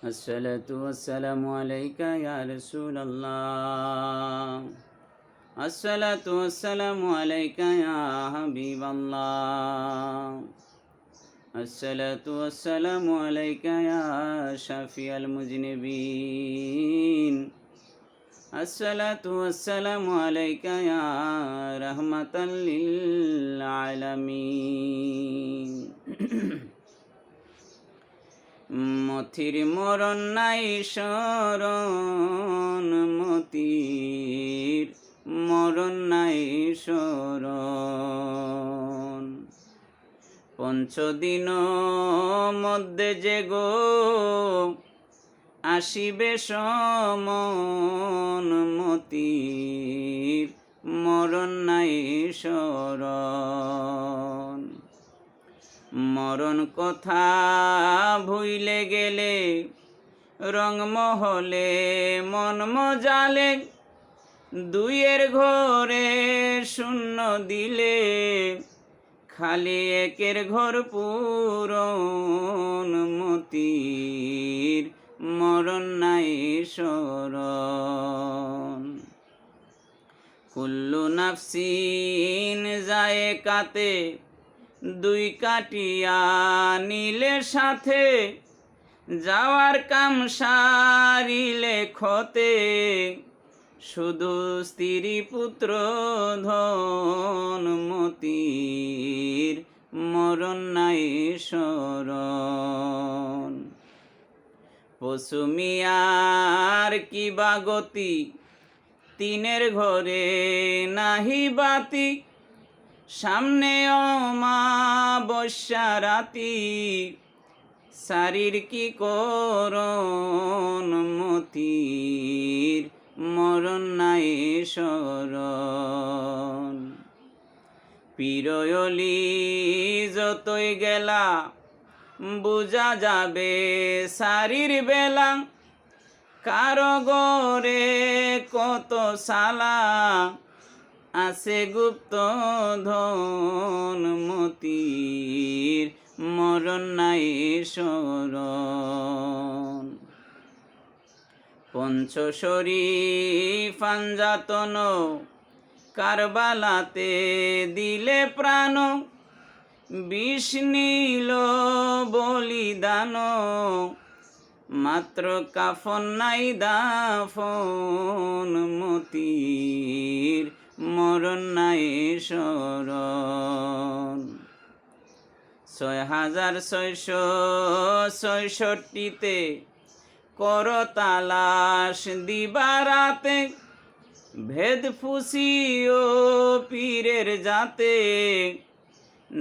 আসসালাতু ওয়াসসালামু আলাইকা ইয়া রাসূলাল্লাহ। আসসালাতু ওয়াসসালামু আলাইকা ইয়া হাবিবাল্লাহ। আসসালাতু ওয়াসসালামু আলাইকা ইয়া শাফিয়াল মুজনিবিন। আসসালাতু ওয়াসসালামু আলাইকা ইয়া রাহমাতাল লিল আলামিন। মতির মরণ নাই শরণ, মতির মরণ নাই শরণ। পঞ্চদিন মধ্যে যে গো আসিবে সমন, মতির মরণ নাই শরণ। মরণ কথা ভুইলে গেলে রংমহলে মন মজালে, দুইয়ের ঘরে শূন্য দিলে খালি একের ঘর পূরণ, মতির মরণ নাই শরণ। কুল্লু নাফসিন যায়েকাতে, দুই কাটিয়া নিলে সাথে যাওয়ার কাম সারিলে ক্ষতে, শুধু স্ত্রী পুত্র ধন, মতির মরণ নাই শরণ। পশু মিয়ার কি বা গতি, তিনের ঘরে নাহি বাতি, সামনে অমাবস্যা রাতি, শারীর কি করণ, মতির মরণ নাই শরণ। পিরয়লি যতই গেলা বুঝা যাবে শারীর বেলা, কারো গরে কত সালা আছে গুপ্ত ধন, মতির মরণ নাই শরণ। পঞ্চশরীফ ফাঞ্জাতন কারবালাতে দিলে প্রাণ, বিষ নীল বলিদান, মাত্র কাফন নাই দাফন, মতির মরণ নাই শরণ। 6666 কর তালাশ দিবারাতে, ভেদ ফুসিও পীরের জাতে,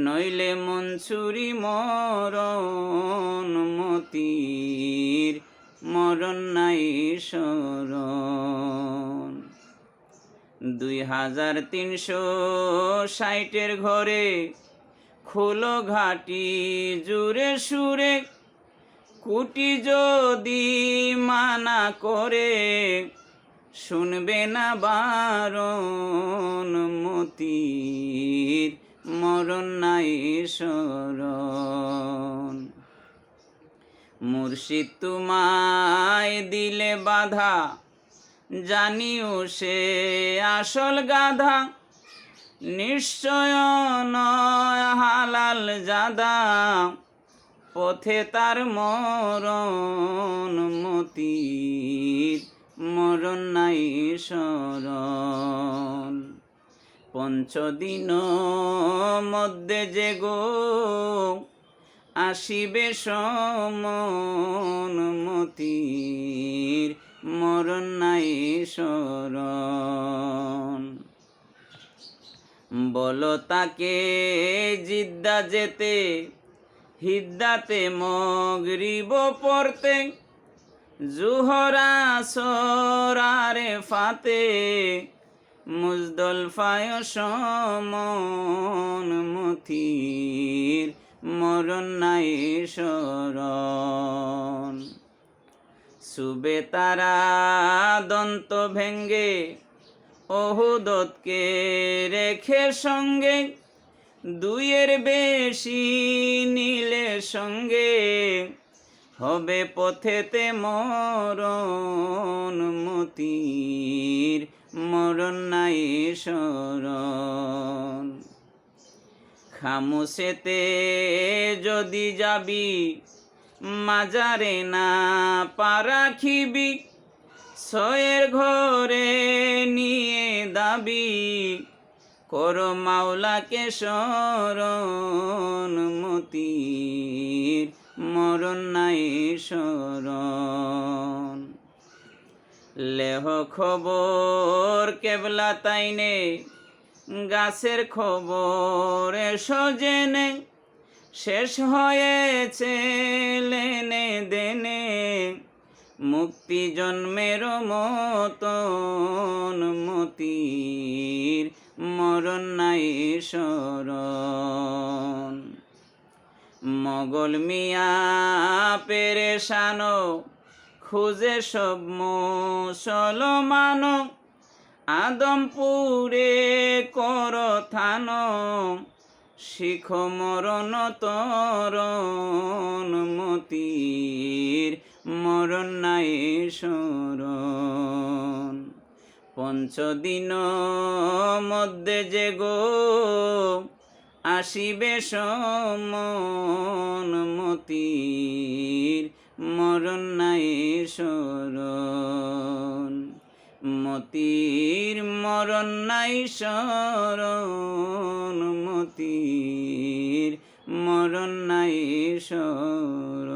নইলে মনসুরি মরণ, মতির মরণ নাই শরণ। 2360 ঘরে খোলো ঘাটি জুড়ে সুরে, কুটি যদি মানা করে শুনবে না বারণ, মতির মরণ নাই শরণ। মুর্শিদ তোমায় দিলে বাধা, জানিও সে আসল গাধা, নিশ্চয় নয় হালাল জাদা, পথে তার মরণ, মতির মরণ নাই শরণ। পঞ্চদিন মধ্যে যে গো আসিবে সমন, মতির মরণ নাই শরণ। বলো তাকে জিদ্দা যেতে, হিদ্দাতে মগরিব পড়তে, জুহরা সরারে ফাতে, মুজদলফায় সমন, মতির মরণ নাই শরণ। সুবে তারা দন্ত ভেঙ্গে অহুদতকে রেখে সঙ্গে, দুইয়ের বেশি নিলে সঙ্গে হবে পথেতে মরণ মতির মরণ নাই শরণ। খামোশেতে যদি যাবি মাজারে না পা রাখিবি, ছয়ের ঘরে নিয়ে দাবি কর মাওলাকে শরণ মতির মরণ নাই শরণ। লেহ খবর কেবলা তাইনে গাছের খবর এসো জেনে, শেষ হয়েছে লেনে দেনে মুক্তি জন্মের মতন মতির মরণ নাই শরণ। মগল মিয়া পেরেশানো খুঁজে সব মুসলমান, আদমপুরে কর থান শিখ মরণ তরণ মতির মরণ নাই শরণ। পঞ্চদিন মধ্যে যে গো আসিবে সমন মতির মরণ নাই শরণ। মতির মরণ নাই শরণ মতির মরণ নাই শরণ।